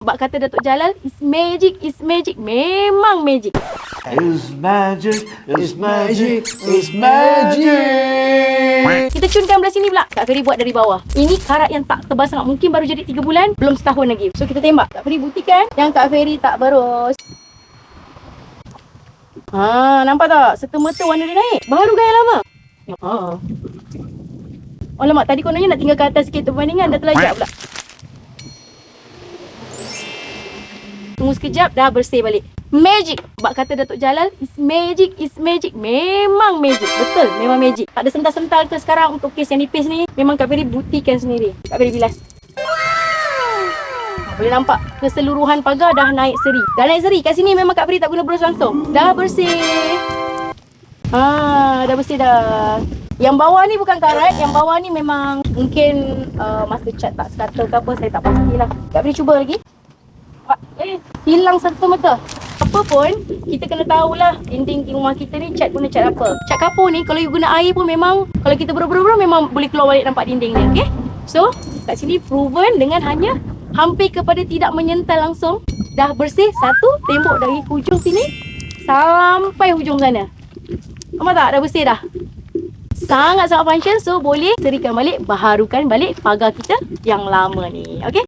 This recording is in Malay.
Bak kata Datuk Jalal, it's magic, it's magic. Memang magic. It's magic, it's magic, it's magic. Kita cunkan belah sini pula. Kak Ferry buat dari bawah. Ini karat yang tak tebal sangat. Mungkin baru jadi 3 bulan, belum setahun lagi. So kita tembak. Kak Ferry buktikan yang Kak Ferry tak berus. Nampak tak? Serta-merta warna dia naik. Baru gaya lama. Alamak, tadi kononnya nak tinggal ke atas sikit perbandingan. Dah terlajak pula. Tunggu sekejap, dah bersih balik. Magic. Bak kata Datuk Jalal, it's magic, it's magic. Memang magic. Betul, memang magic. Tak ada sental-sental ke sekarang untuk kes yang nipis ni. Memang Kak Ferry buktikan sendiri. Kak Ferry bilas. Boleh nampak keseluruhan pagar dah naik seri. Dah naik seri. Kat sini memang Kak Ferry tak guna berus langsung. Dah bersih. Dah bersih dah. Yang bawah ni bukan karat. Yang bawah ni memang mungkin masa cat tak sekata ke apa. Saya tak pastilah. Kak Ferry cuba lagi. Hilang serta-merta. Apa pun, kita kena tahulah dinding rumah kita ni cat guna cat apa. Cat kapur ni kalau you guna air pun memang, kalau kita berubah-ubah memang boleh keluar balik nampak dinding dia, okay? So, kat sini proven dengan hanya hampir kepada tidak menyental langsung. Dah bersih satu tembok dari hujung sini sampai hujung sana. Nampak tak? Dah bersih dah. Sangat-sangat function. So, boleh serikan balik, baharukan balik pagar kita yang lama ni, okay?